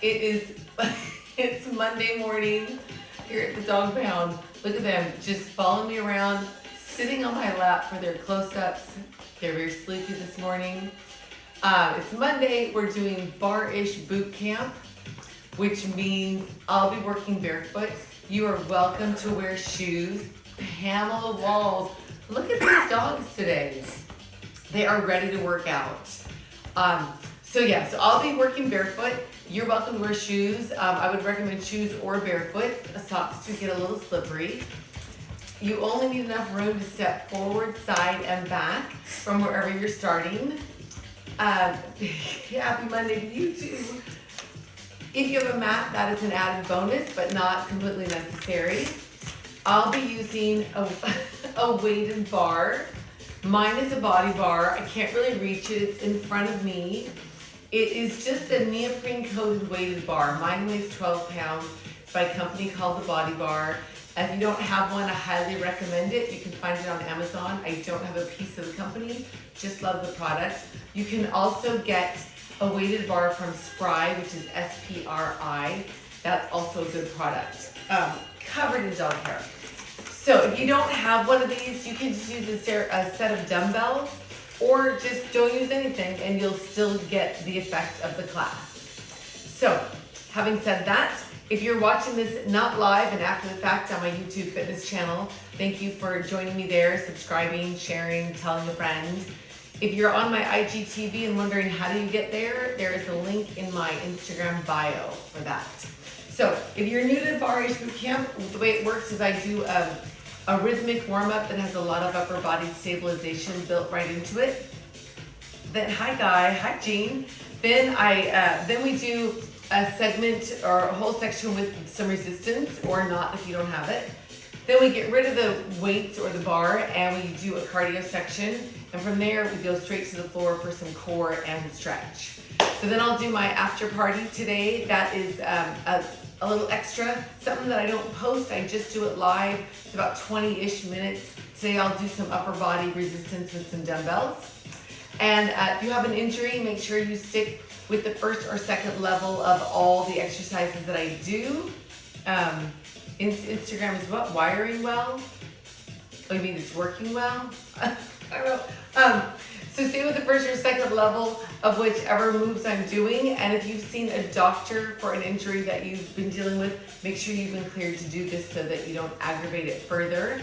It is, it's Monday morning here at the dog pound. Look at them, just following me around, sitting on my lap for their close-ups. They're very sleepy this morning. It's Monday, we're doing Barre-ish Bootcamp, which means I'll be working barefoot. You are welcome to wear shoes. Pamela Walls, look at these dogs today. They are ready to work out. So I'll be working barefoot. You're welcome to wear shoes. I would recommend shoes or barefoot. Socks to get a little slippery. You only need enough room to step forward, side, and back from wherever you're starting. Happy Monday to you too. If you have a mat, that is an added bonus, but not completely necessary. I'll be using a weighted bar. Mine is a body bar. I can't really reach it. It's in front of me. It is just a neoprene coated weighted bar. Mine weighs 12 pounds. It's by a company called the Body Bar. If you don't have one, I highly recommend it. You can find it on Amazon. I don't have a piece of the company, just love the product. You can also get a weighted bar from Spry, which is S-P-R-I. That's also a good product. Covered in dog hair. So if you don't have one of these, you can just use a set of dumbbells, or just don't use anything and you'll still get the effect of the class. So, having said that, if you're watching this not live and after the fact on my YouTube fitness channel, thank you for joining me there, subscribing, sharing, telling a friend. If you're on my IGTV and wondering how do you get there, there is a link in my Instagram bio for that. So, if you're new to Barre-ish Bootcamp, the way it works is I do a rhythmic warm-up that has a lot of upper body stabilization built right into it. Then, hi Guy, hi Jean. Then we do a segment or a whole section with some resistance, or not if you don't have it. Then we get rid of the weights or the bar and we do a cardio section. And from there we go straight to the floor for some core and stretch. So then I'll do my after party today. That is a little extra, something that I don't post, I just do it live. It's about 20-ish minutes. Today I'll do some upper body resistance with some dumbbells. And if you have an injury, make sure you stick with the first or second level of all the exercises that I do. Instagram is what? Wiring well? Oh, you mean it's working well? I don't know. So stay with the first or second level of whichever moves I'm doing. And if you've seen a doctor for an injury that you've been dealing with, make sure you've been cleared to do this so that you don't aggravate it further.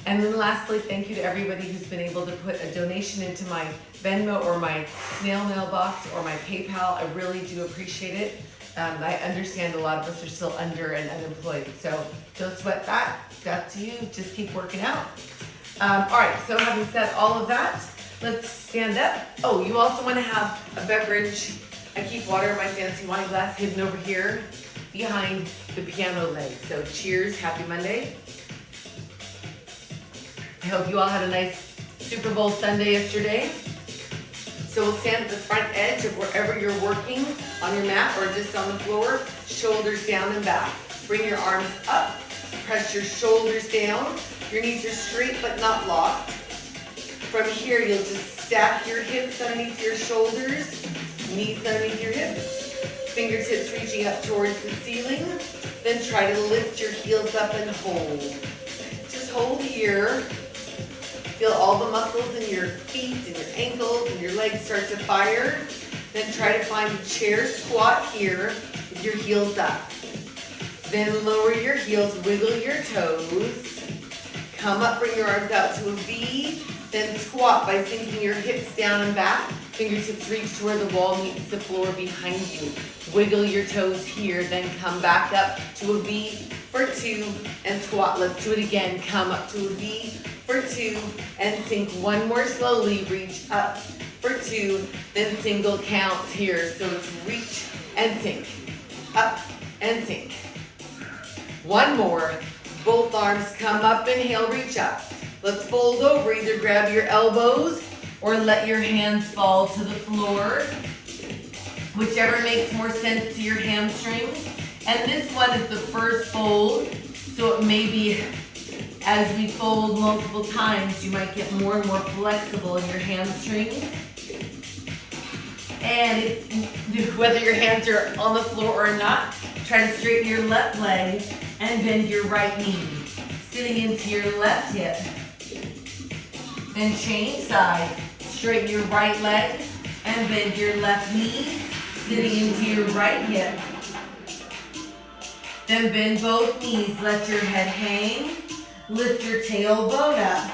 And then lastly, thank you to everybody who's been able to put a donation into my Venmo or my snail mail box or my PayPal. I really do appreciate it. I understand a lot of us are still under and unemployed. So don't sweat that. That's you. Just keep working out. All right, so having said all of that, let's stand up. Oh, you also want to have a beverage. I keep water in my fancy wine glass hidden over here behind the piano leg. So cheers, happy Monday. I hope you all had a nice Super Bowl Sunday yesterday. So we'll stand at the front edge of wherever you're working, on your mat or just on the floor, shoulders down and back. Bring your arms up, press your shoulders down. Your knees are straight but not locked. From here, you'll just stack your hips underneath your shoulders, knees underneath your hips, fingertips reaching up towards the ceiling. Then try to lift your heels up and hold. Just hold here. Feel all the muscles in your feet and your ankles and your legs start to fire. Then try to find a chair squat here with your heels up. Then lower your heels, wiggle your toes. Come up, bring your arms out to a V. Then squat by sinking your hips down and back. Fingertips reach to where the wall meets the floor behind you. Wiggle your toes here, then come back up to a V for 2 and squat. Let's do it again. Come up to a V for 2 and sink one more slowly. Reach up for 2, then single counts here. So let's reach and sink, up and sink. One more. Both arms come up, inhale, reach up. Let's fold over, either grab your elbows or let your hands fall to the floor, whichever makes more sense to your hamstrings. And this one is the first fold, so it may be as we fold multiple times, you might get more and more flexible in your hamstrings. And whether your hands are on the floor or not, try to straighten your left leg and bend your right knee. Sitting into your left hip. Then change sides. Straighten your right leg and bend your left knee. Sitting into your right hip. Then bend both knees. Let your head hang. Lift your tailbone up.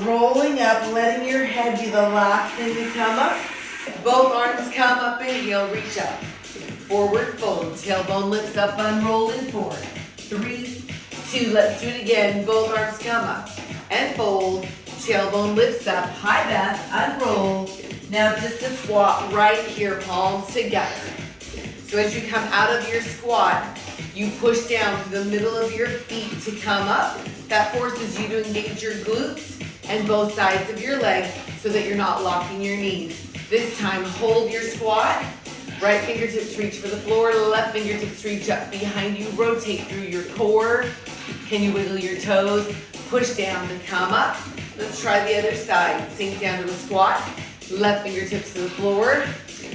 Rolling up, letting your head be the last thing to come up. Both arms come up, inhale, reach up. Forward fold, tailbone lifts up, unrolling forward. 3, 2, let's do it again. Both arms come up and fold. Tailbone lifts up, high back, unroll. Now just a squat right here, palms together. So as you come out of your squat, you push down to the middle of your feet to come up. That forces you to engage your glutes and both sides of your leg so that you're not locking your knees. This time, hold your squat. Right fingertips reach for the floor, left fingertips reach up behind you. Rotate through your core. Can you wiggle your toes? Push down to come up. Let's try the other side. Sink down to a squat. Left fingertips to the floor.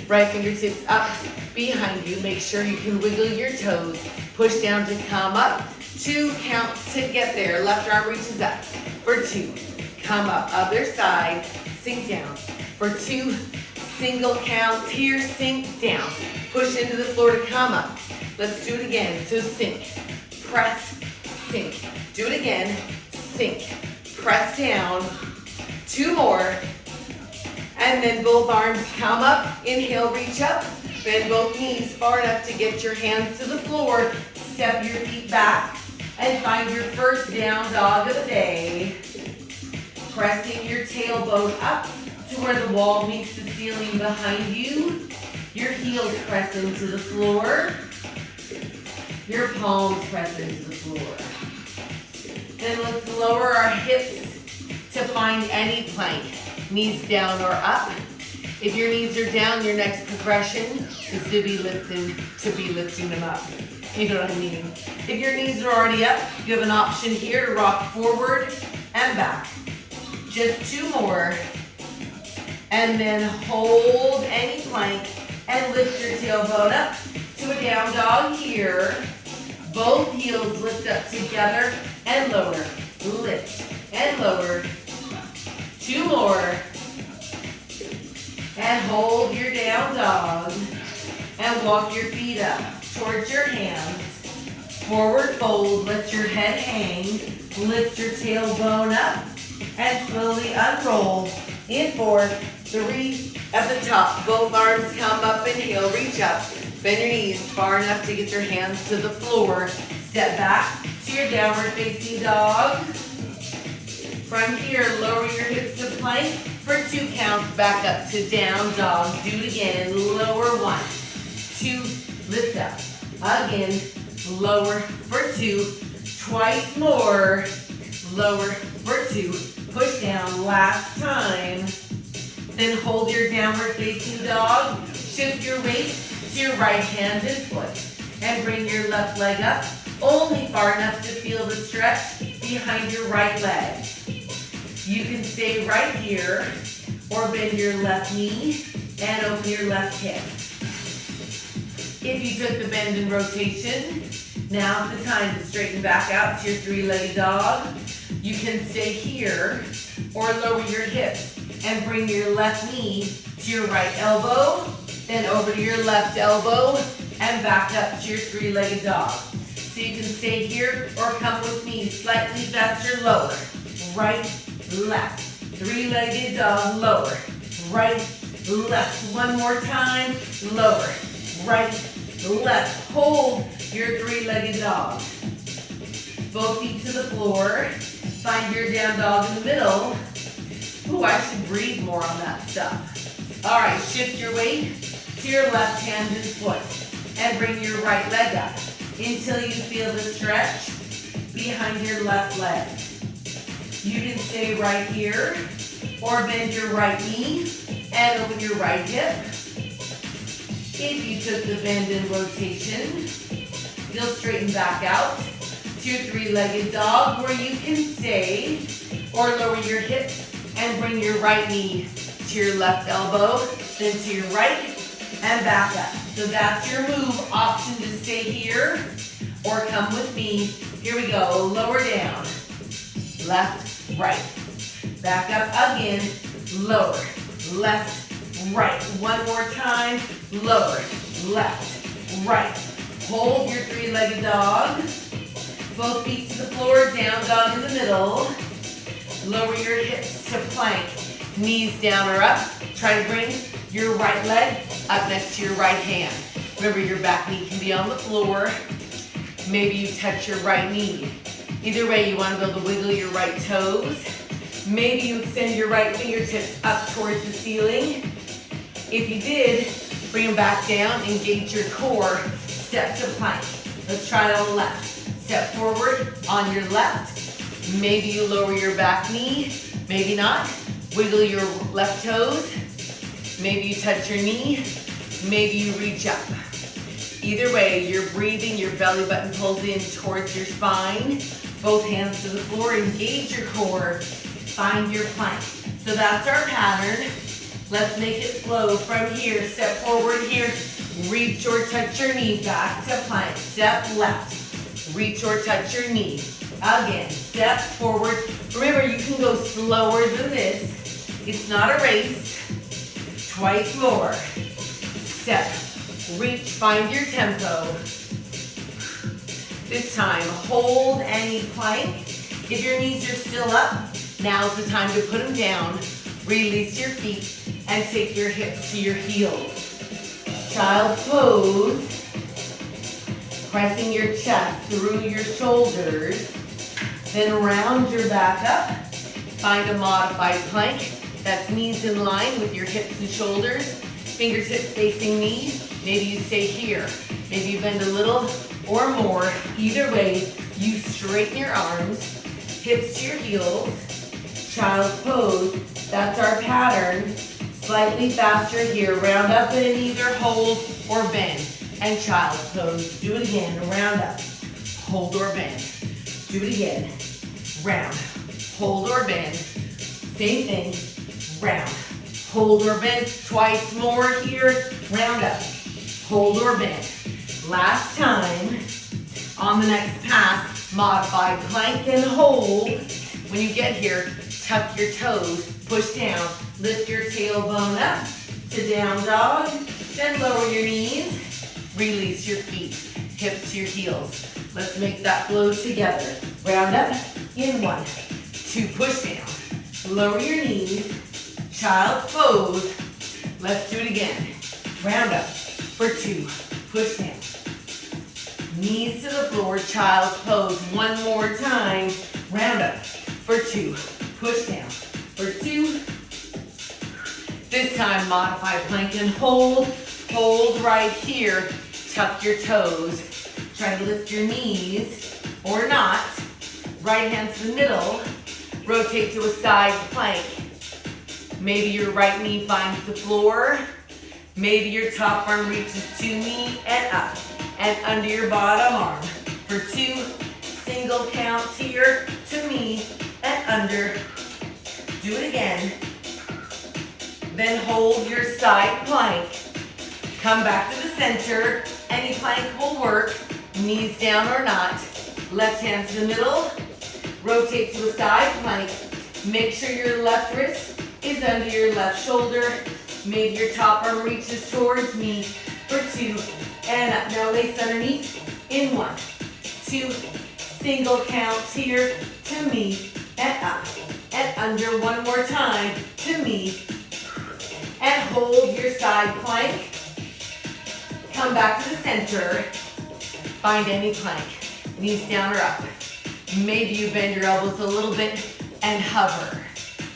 Right fingertips up behind you. Make sure you can wiggle your toes. Push down to come up. 2 counts to get there. Left arm reaches up for 2. Come up. Other side. Sink down for 2. Single counts here. Sink down. Push into the floor to come up. Let's do it again. So sink. Press. Sink. Do it again. Sink. Press down. 2 more. And then both arms come up. Inhale, reach up. Bend both knees far enough to get your hands to the floor. Step your feet back and find your first down dog of the day. Pressing your tailbone up to where the wall meets the ceiling behind you. Your heels press into the floor. Your palms press into the floor. Then let's lower our hips to find any plank. Knees down or up. If your knees are down, your next progression is to be lifting them up. You know what I mean? If your knees are already up, you have an option here to rock forward and back. Just 2 more. And then hold any plank and lift your tailbone up to a down dog here. Both heels lift up together and lower. Lift and lower. 2 more. And hold your down dog. And walk your feet up towards your hands. Forward fold, let your head hang. Lift your tailbone up. And slowly unroll. In 4, 3, at the top. Both arms come up, inhale, reach up. Bend your knees far enough to get your hands to the floor. Step back to your downward facing dog. From here, lower your hips to plank for 2 counts. Back up to down dog. Do it again. Lower 1, 2, lift up. Again, lower for 2. Twice more. Lower for 2. Push down. Last time. Then hold your downward facing dog. Shift your weight to your right hand and foot. And bring your left leg up. Only far enough to feel the stretch behind your right leg. You can stay right here or bend your left knee and open your left hip. If you took the bend and rotation, now's the time to straighten back out to your 3-legged dog. You can stay here or lower your hips and bring your left knee to your right elbow, then over to your left elbow and back up to your 3-legged dog. So you can stay here or come with me slightly faster, lower, right, left, 3-legged dog, lower, right, left, 1 more time, lower, right, left, hold your 3-legged dog. Both feet to the floor, find your down dog in the middle. Ooh, I should breathe more on that stuff. All right, shift your weight to your left hand and foot and bring your right leg up until you feel the stretch behind your left leg. You can stay right here or bend your right knee and open your right hip. If you took the bend and rotation, you'll straighten back out to your 3-legged dog where you can stay or lower your hips and bring your right knee to your left elbow then to your right, and back up. So that's your move. Option to stay here or come with me. Here we go. Lower down. Left, right. Back up again. Lower, left, right. One more time. Lower, left, right. Hold your three-legged dog. Both feet to the floor. Down dog in the middle. Lower your hips to plank. Knees down or up. Try to bring your right leg up next to your right hand. Remember, your back knee can be on the floor. Maybe you touch your right knee. Either way, you want to be able to wiggle your right toes. Maybe you extend your right fingertips up towards the ceiling. If you did, bring them back down, engage your core, step to plank. Let's try it on the left. Step forward on your left. Maybe you lower your back knee, maybe not. Wiggle your left toes. Maybe you touch your knee, maybe you reach up. Either way, you're breathing, your belly button pulls in towards your spine. Both hands to the floor, engage your core, find your plank. So that's our pattern. Let's make it flow from here. Step forward here, reach or touch your knee, back to plank. Step left, reach or touch your knee. Again, step forward. Remember, you can go slower than this. It's not a race. Twice more. Step, reach, find your tempo. This time, hold any plank. If your knees are still up, now's the time to put them down. Release your feet and take your hips to your heels. Child pose. Pressing your chest through your shoulders. Then round your back up. Find a modified plank. That's knees in line with your hips and shoulders. Fingertips facing knees. Maybe you stay here. Maybe you bend a little or more. Either way, you straighten your arms. Hips to your heels. Child's pose. That's our pattern. Slightly faster here. Round up and either hold or bend. And child's pose. Do it again. Round up. Hold or bend. Do it again. Round. Hold or bend. Same thing. Round. Hold or bend. Twice more here. Round up. Hold or bend. Last time. On the next pass, modified plank and hold. When you get here, tuck your toes, push down, lift your tailbone up to down dog, then lower your knees, release your feet, hips to your heels. Let's make that flow together. Round up in 1, 2, push down, lower your knees, child's pose. Let's do it again. Round up for 2, push down. Knees to the floor, child's pose. One more time. Round up for 2. Push down for 2. This time, modify plank and hold. Hold right here. Tuck your toes. Try to lift your knees or not. Right hand to the middle. Rotate to a side plank. Maybe your right knee finds the floor. Maybe your top arm reaches to me and up. And under your bottom arm for 2 single counts here to me and under. Do it again. Then hold your side plank. Come back to the center. Any plank will work. Knees down or not. Left hand to the middle. Rotate to a side plank. Make sure your left wrist is under your left shoulder. Maybe your top arm reaches towards me for 2. And up. Now lace underneath in 1, 2, single counts here to me and up and under. One more time to me and hold your side plank. Come back to the center. Find any plank. Knees down or up. Maybe you bend your elbows a little bit and hover.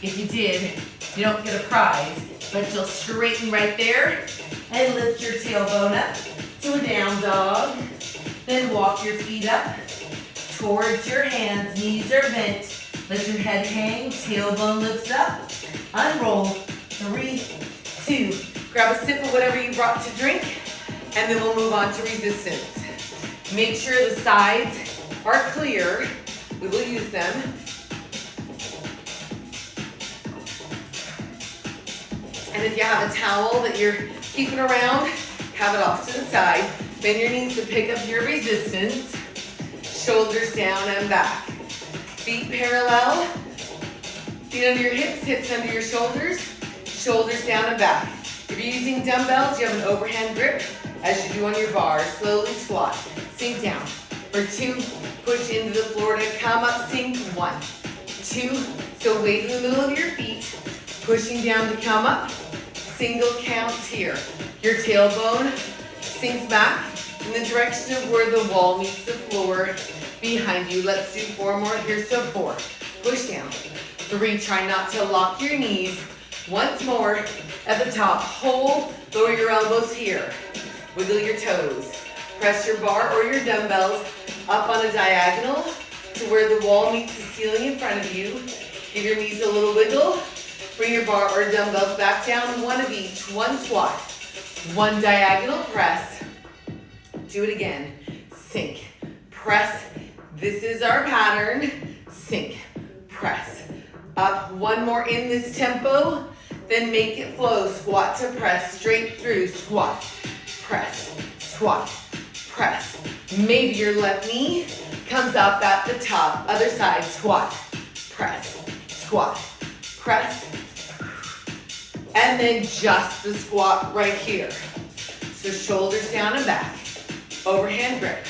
If you did, you don't get a prize, but you'll straighten right there and lift your tailbone up to a down dog. Then walk your feet up towards your hands. Knees are bent. Let your head hang. Tailbone lifts up. Unroll. 3, 2. Grab a sip of whatever you brought to drink. And then we'll move on to resistance. Make sure the sides are clear. We will use them. And if you have a towel that you're keeping around, have it off to the side. Bend your knees to pick up your resistance. Shoulders down and back. Feet parallel. Feet under your hips, hips under your shoulders. Shoulders down and back. If you're using dumbbells, you have an overhand grip as you do on your bar. Slowly squat. Sink down. For 2, push into the floor to come up, sink. 1, 2. So weight in the middle of your feet. Pushing down to come up. Single counts here. Your tailbone sinks back in the direction of where the wall meets the floor behind you. Let's do 4 more here. So 4, push down. 3, try not to lock your knees. Once more at the top, hold, lower your elbows here. Wiggle your toes. Press your bar or your dumbbells up on a diagonal to where the wall meets the ceiling in front of you. Give your knees a little wiggle. Bring your bar or dumbbells back down, 1 of each. 1 squat, 1 diagonal press. Do it again. Sink, press. This is our pattern. Sink, press. Up, 1 more in this tempo. Then make it flow. Squat to press, straight through. Squat, press, squat, press. Maybe your left knee comes up at the top. Other side, squat, press, squat, press. And then just the squat right here. So shoulders down and back. Overhand grip.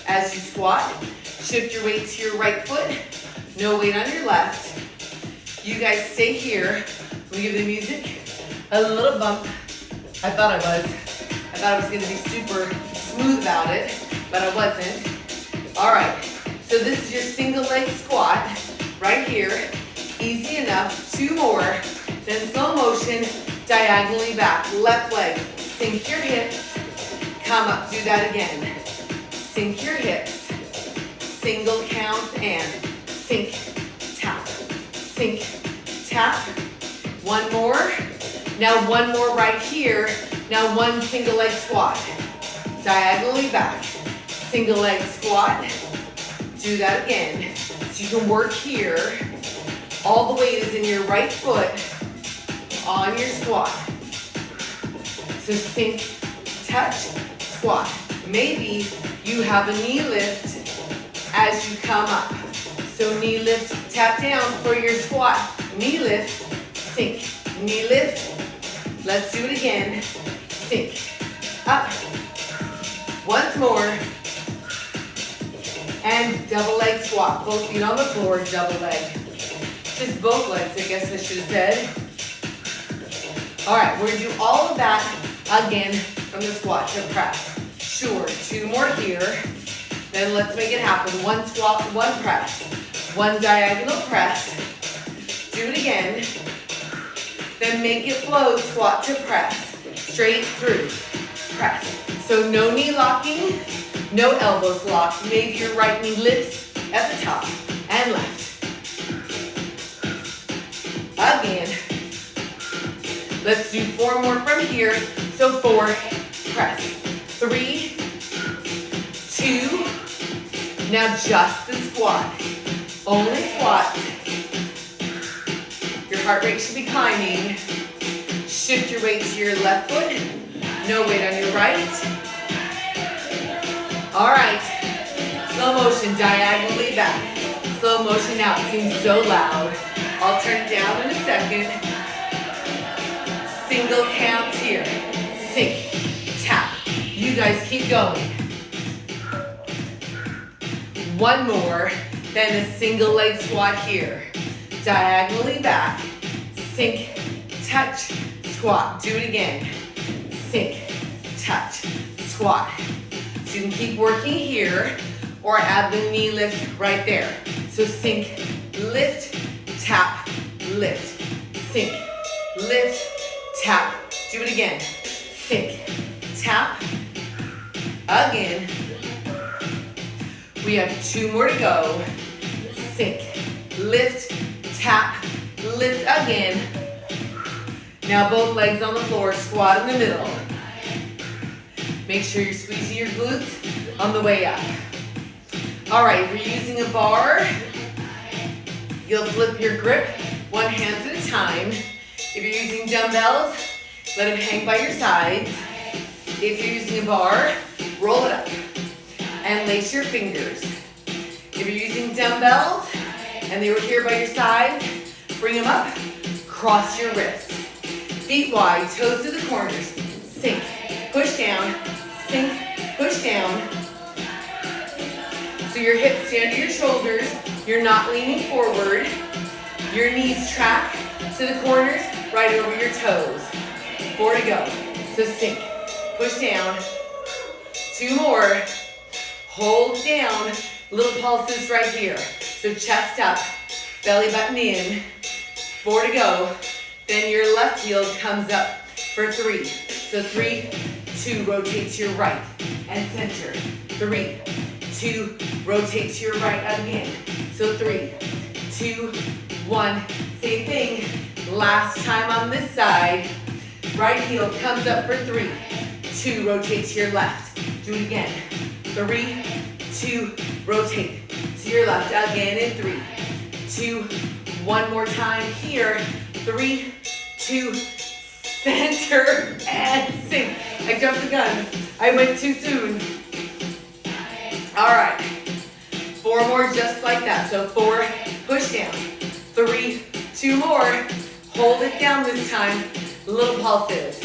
As you squat, shift your weight to your right foot. No weight on your left. You guys stay here. Let me give the music a little bump. I thought I was gonna be super smooth about it, but I wasn't. All right, so this is your single leg squat right here. Easy enough, 2 more. Then slow motion, diagonally back. Left leg, sink your hips. Come up, do that again. Sink your hips. Single count and sink, tap, sink, tap. 1 more. Now 1 more right here. Now 1 single leg squat. Diagonally back. Single leg squat. Do that again. So you can work here. All the weight is in your right foot on your squat. So sink, touch, squat. Maybe you have a knee lift as you come up. So knee lift, tap down for your squat. Knee lift, sink, knee lift. Let's do it again. Sink, up. Once more. And double leg squat. Both feet on the floor, double leg. Just both legs, I guess I should have said. All right, we're gonna do all of that again from the squat to press. Sure, 2 more here. Then let's make it happen. 1 squat, 1 press. 1 diagonal press. Do it again. Then make it flow, squat to press. Straight through, press. So no knee locking, no elbows locked. Maybe your right knee lifts at the top and left. Again. Let's do 4 more from here. So 4, press. 3, 2, now just the squat. Only squat. Your heart rate should be climbing. Shift your weight to your left foot. No weight on your right. All right. Slow motion, diagonally back. Slow motion now, it seems so loud. I'll turn it down in a second. Single counts here. Sink, tap. You guys keep going. 1 more, then a single leg squat here. Diagonally back. Sink, touch, squat. Do it again. Sink, touch, squat. So you can keep working here or add the knee lift right there. So sink, lift, tap, lift. Sink, lift, tap. Do it again. Sink, tap. Again. We have 2 more to go. Sink, lift, tap, lift again. Now both legs on the floor, squat in the middle. Make sure you're squeezing your glutes on the way up. All right, if you're using a bar, you'll flip your grip 1 hand at a time. If you're using dumbbells, Let them hang by your sides. If you're using a bar, roll it up and lace your fingers. If you're using dumbbells and they were here by your side, bring them up, cross your wrists. Feet wide, toes to the corners, sink, push down, sink, push down. So your hips stand to your shoulders, you're not leaning forward. Your knees track to the corners, right over your toes. 4 to go. So sink, push down. 2 more. Hold down. Little pulses right here. So chest up, belly button in. 4 to go. Then your left heel comes up for 3. So 3, 2, rotate to your right and center. 3, 2, rotate to your right again. So 3, 2, 1. Same thing. Last time on this side. Right heel comes up for 3, 2, rotate to your left. Do it again. 3, 2, rotate to your left again in 3, 2, 1 more time here. 3, 2, center and sink. I jumped the gun. I went too soon. All right. 4 more just like that. So 4, push down. 3, 2 more. Hold it down this time. Little pulses.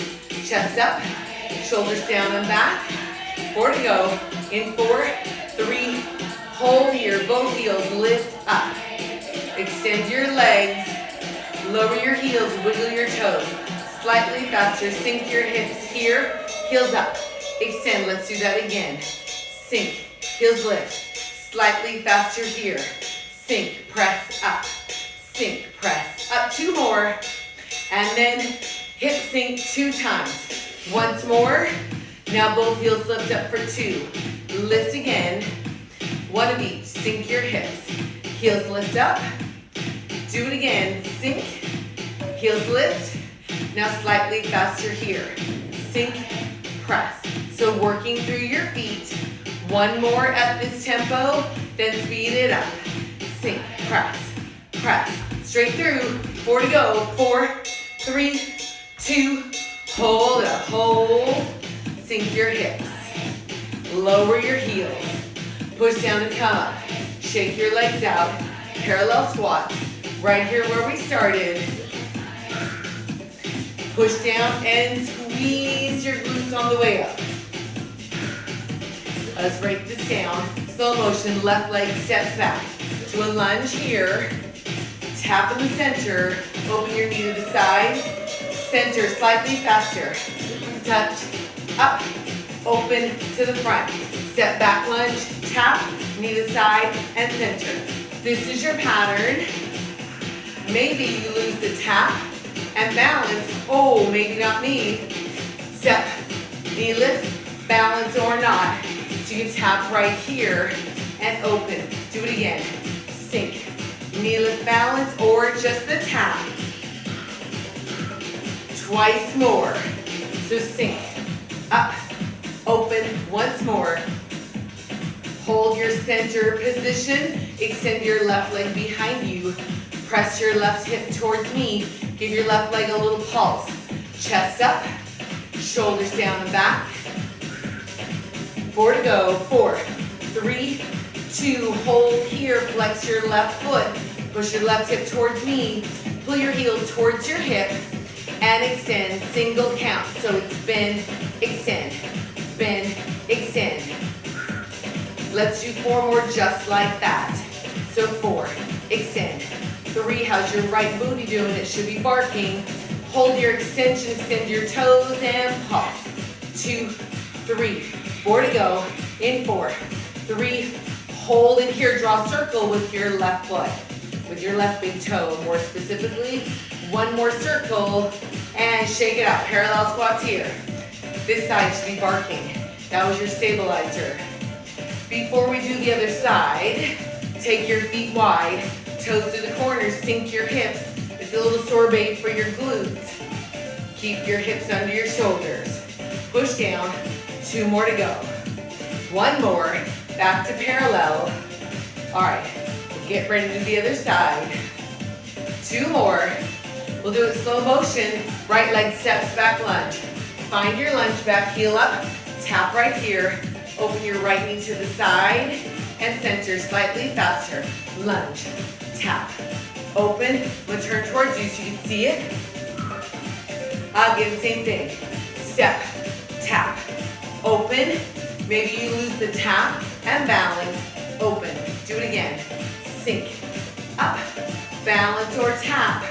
Chest up, shoulders down and back. 4 to go. In 4, 3, hold here. Both heels lift up. Extend your legs. Lower your heels, wiggle your toes. Slightly faster. Sink your hips here. Heels up. Extend. Let's do that again. Sink. Heels lift. Slightly faster here. Sink. Press up. Sink. Press up. 2 more. And then hip sink 2 times. Once more. Now both heels lift up for 2. Lift again. 1 of each. Sink your hips. Heels lift up. Do it again. Sink. Heels lift. Now slightly faster here. Sink. Press. So working through your feet. 1 more at this tempo. Then speed it up. Sink. Press. Press. Straight through. 4 to go. 4, 3, 2, hold up, hold. Sink your hips. Lower your heels. Push down and come up. Shake your legs out. Parallel squats. Right here where we started. Push down and squeeze your glutes on the way up. Let's break this down. Slow motion, left leg steps back to a lunge here. Tap in the center. Open your knee to the side. Center slightly faster. Touch. Up. Open to the front. Step back lunge. Tap. Knee to the side and center. This is your pattern. Maybe you lose the tap and balance. Oh, maybe not me. Step. Knee lift. Balance or not. So you can tap right here and open. Do it again. Sink. Knee lift balance or just the tap. Twice more. So sink. Up. Open. Once more. Hold your center position. Extend your left leg behind you. Press your left hip towards me. Give your left leg a little pulse. Chest up. Shoulders down and back. 4 to go. 4, 3, 2, hold here. Flex your left foot. Push your left hip towards me. Pull your heel towards your hip and extend. Single count. So it's bend, extend, bend, extend. Let's do 4 more just like that. So 4, extend. 3, how's your right booty doing? It should be barking. Hold your extension, extend your toes and pulse. 2, 3, 4 to go. In 4, 3, hold in here. Draw a circle with your left foot, with your left big toe. More specifically, 1 more circle and shake it out. Parallel squats here. This side should be barking. That was your stabilizer. Before we do the other side, take your feet wide, toes to the corners, sink your hips. It's a little sorbet for your glutes. Keep your hips under your shoulders. Push down. 2 more to go. 1 more. Back to parallel. All right. We'll get ready to do the other side. 2 more. We'll do it slow motion. Right leg steps back, lunge. Find your lunge back, heel up, tap right here. Open your right knee to the side and center slightly faster. Lunge, tap, open. I'm gonna turn towards you so you can see it. Again, same thing. Step, tap, open. Maybe you lose the tap and balance. Open. Do it again. Sink, up, balance or tap.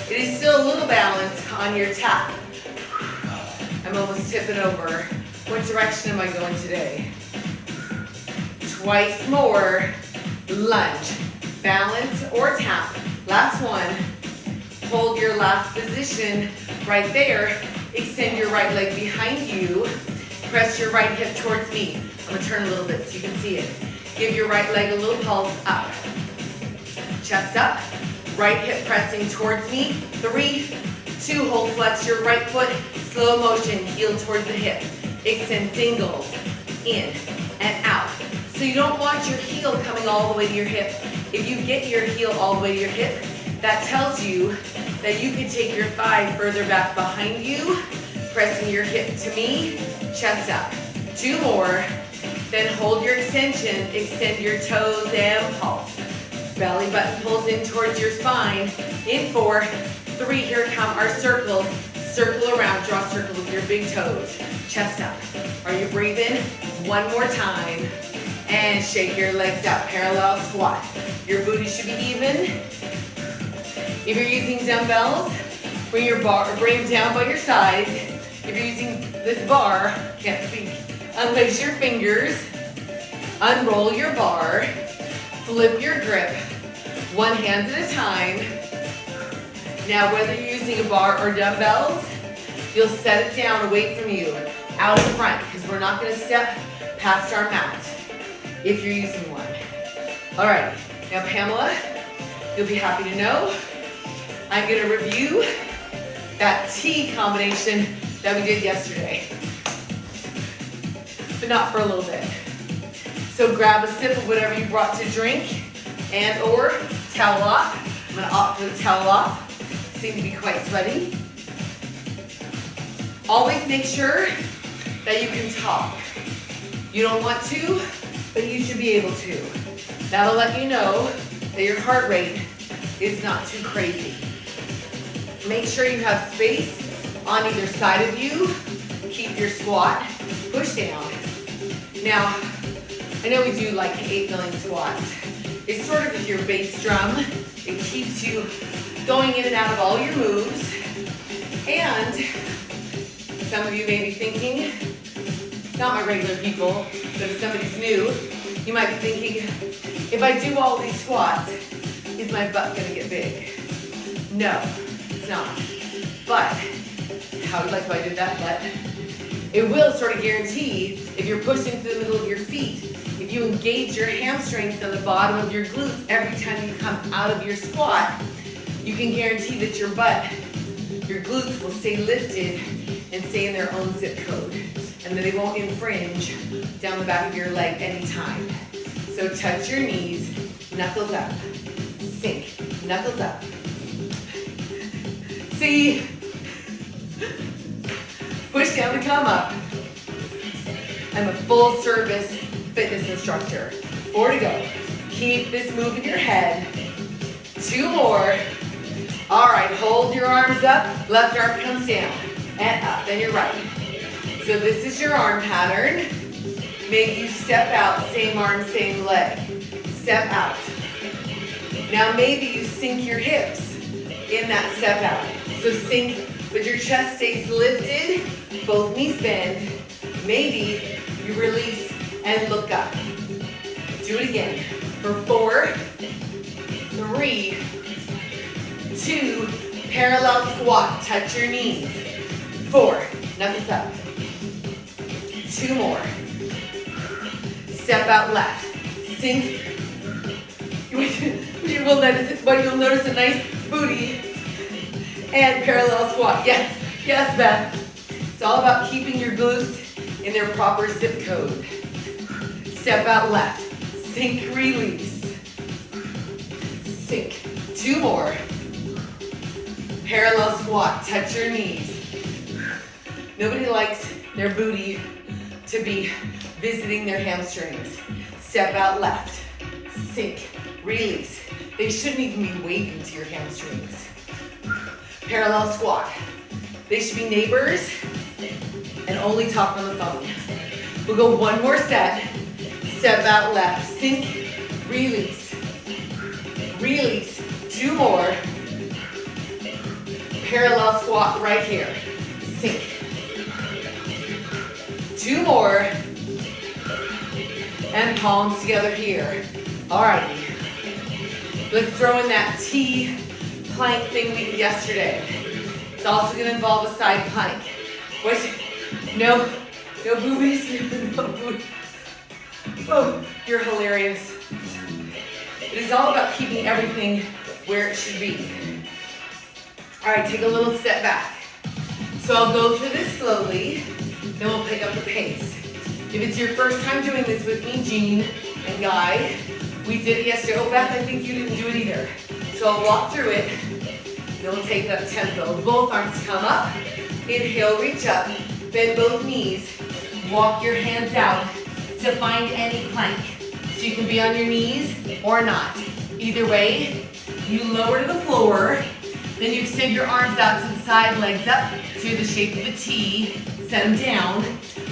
It is still a little balance on your tap. I'm almost tipping over. What direction am I going today? Twice more. Lunge, balance or tap. Last one. Hold your last position right there. Extend your right leg behind you. Press your right hip towards me. I'm gonna turn a little bit so you can see it. Give your right leg a little pulse up. Chest up. Right hip pressing towards me. 3, 2, hold, flex your right foot. Slow motion, heel towards the hip. Extend singles, in and out. So you don't want your heel coming all the way to your hip. If you get your heel all the way to your hip, that tells you that you can take your thigh further back behind you, pressing your hip to me, chest up. 2 more, then hold your extension, extend your toes and pulse. Belly button pulls in towards your spine. In 4, 3, here come our circles. Circle around, draw a circle with your big toes. Chest up. Are you breathing? One more time. And shake your legs out, parallel squat. Your booty should be even. If you're using dumbbells, bring your bar, bring them down by your side. If you're using this bar, can't speak, unlace your fingers, unroll your bar, flip your grip, one hand at a time. Now, whether you're using a bar or dumbbells, you'll set it down away from you, out in front, because we're not gonna step past our mat if you're using one. All right, now Pamela, you'll be happy to know, I'm gonna review that tea combination that we did yesterday, but not for a little bit. So grab a sip of whatever you brought to drink and or towel off. I'm gonna opt for the towel off. Seem to be quite sweaty. Always make sure that you can talk. You don't want to, but you should be able to. That'll let you know that your heart rate is not too crazy. Make sure you have space on either side of you. Keep your squat pushed down. Now, I know we do like 8 million squats. It's sort of your bass drum. It keeps you going in and out of all your moves. And some of you may be thinking, not my regular people, but if somebody's new, you might be thinking, if I do all these squats, is my butt gonna get big? No, it's not. But, how would you like if I did that butt? It will sort of guarantee, if you're pushing through the middle of your feet, if you engage your hamstrings on the bottom of your glutes every time you come out of your squat, you can guarantee that your butt, your glutes will stay lifted and stay in their own zip code, and that they won't infringe down the back of your leg anytime. So touch your knees, knuckles up, sink, knuckles up. See, push down to come up. I'm a full service fitness instructor. 4 to go. Keep this move in your head. 2 more. All right, hold your arms up. Left arm comes down and up, then your right. So this is your arm pattern. Maybe you step out, same arm, same leg. Step out. Now maybe you sink your hips in that step out. So sink, but your chest stays lifted, both knees bend. Maybe you release and look up. Do it again. For 4, 3, 2, parallel squat, touch your knees. 4, knuckles up. 2 more. Step out left. Sink. You'll notice a nice booty and parallel squat. Yes, yes, Beth. It's all about keeping your glutes in their proper zip code. Step out left. Sink, release. Sink. 2 more. Parallel squat, touch your knees. Nobody likes their booty to be visiting their hamstrings. Step out left, sink, release. They shouldn't even be waving to your hamstrings. Parallel squat. They should be neighbors and only talk on the phone. We'll go one more set. Step out left, sink, release. Release, 2 more. Parallel squat right here, sink. 2 more. And palms together here. Alrighty. Let's throw in that T plank thing we did yesterday. It's also gonna involve a side plank. No boobies, no boobies. Oh, you're hilarious. It is all about keeping everything where it should be. All right, take a little step back. So I'll go through this slowly, then we'll pick up the pace. If it's your first time doing this with me, Jean and Guy, we did it yesterday. Oh, Beth, I think you didn't do it either. So I'll walk through it, then we'll take that tempo. Both arms come up, inhale, reach up, bend both knees, walk your hands out to find any plank. So you can be on your knees or not. Either way, you lower to the floor, then you extend your arms out to the side, legs up to the shape of a T, set them down,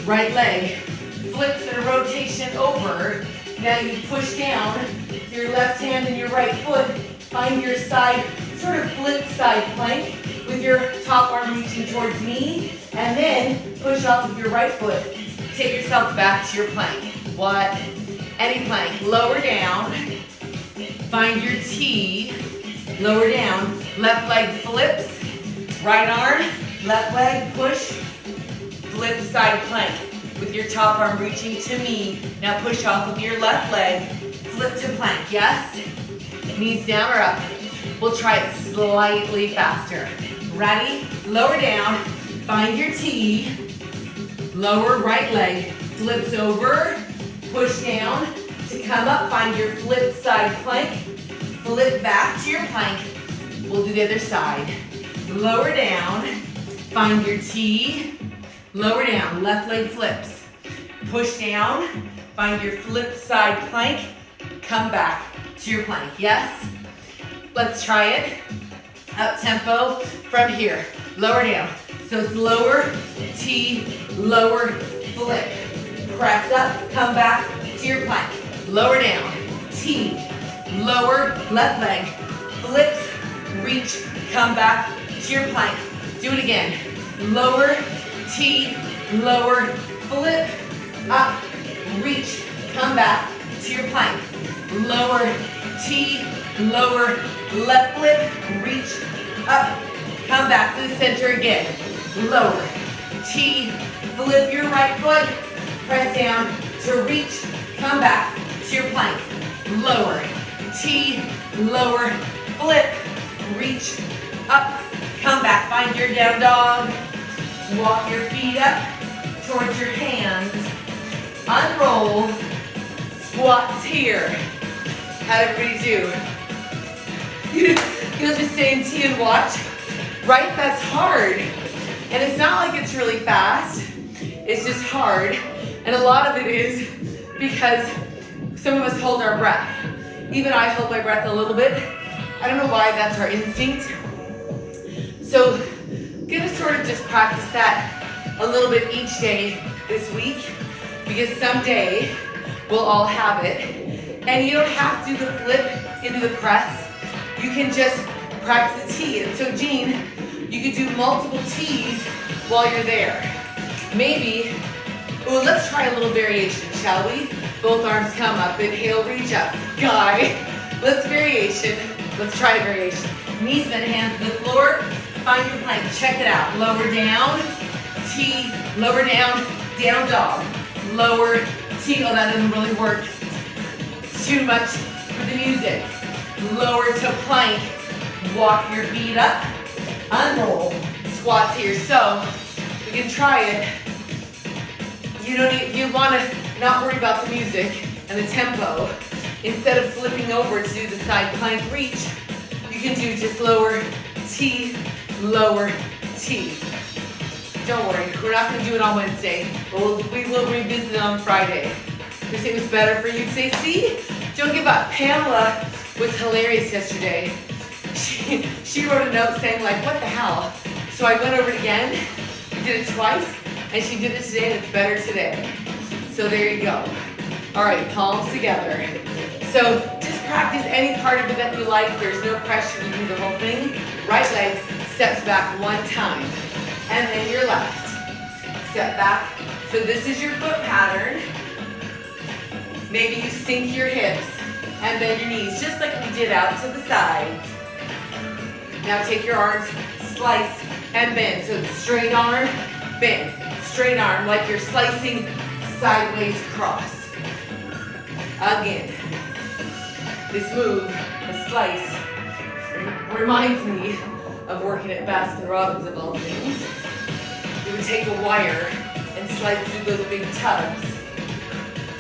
right leg flips in a rotation over. Now you push down to your left hand and your right foot, find your side, sort of flip side plank with your top arm reaching towards me, and then push off with your right foot. Take yourself back to your plank. What? Any plank. Lower down, find your T, lower down, left leg flips, right arm, left leg push, flip side plank with your top arm reaching to me. Now push off with your left leg, flip to plank, yes? Knees down or up. We'll try it slightly faster. Ready? Lower down, find your T, lower right leg, flips over, push down to come up, find your flip side plank, flip back to your plank. We'll do the other side. Lower down, find your T, lower down, left leg flips. Push down, find your flip side plank, come back to your plank, yes? Let's try it. Up tempo from here, lower down. So it's lower, T, lower, flip. Press up, come back to your plank. Lower down, T, lower, left leg, flips, reach, come back to your plank. Do it again. Lower, T, lower, flip, up, reach, come back to your plank. Lower, T, lower, left flip, reach, up, come back to the center again. Lower, T, flip your right foot, press down to reach, come back to your plank. Lower, T, lower, flip, reach, up, come back. Find your down dog. Walk your feet up towards your hands. Unroll, squats here. How'd everybody do? You'll just stay in T and watch. Right? That's hard. And it's not like it's really fast. It's just hard. And a lot of it is because some of us hold our breath. Even I hold my breath a little bit. I don't know why, that's our instinct. So gonna sort of just practice that a little bit each day this week, because someday we'll all have it. And you don't have to do the flip into the press. You can just practice the T. And so Jean, you could do multiple T's while you're there. Maybe, oh, let's try a little variation, shall we? Both arms come up, inhale, reach up. Guy, let's variation. Let's try a variation. Knees bent, hands to the floor. Find your plank, check it out. Lower down, T, lower down, down dog. Lower, T, oh that doesn't really work. It's too much for the music. Lower to plank, walk your feet up, unroll, squats here. So, we can try it. You want to not worry about the music and the tempo. Instead of flipping over to do the side plank reach, you can do just lower T, lower T. Don't worry, we're not gonna do it on Wednesday, but we will revisit it on Friday. Because it was better for you to say, see? Don't give up. Pamela was hilarious yesterday. She wrote a note saying like, what the hell? So I went over it again, we did it twice, and she did it today, and it's better today. So there you go. All right, palms together. So just practice any part of it that you like. There's no pressure to do the whole thing. Right leg steps back one time, and then your left. Step back. So this is your foot pattern. Maybe you sink your hips and bend your knees, just like we did out to the sides. Now take your arms, slice and bend. So straight arm, bend. Straight arm, like you're slicing sideways across. Again, this move, the slice, reminds me of working at Baskin Robbins of all things. You would take a wire and slice through those big tubs.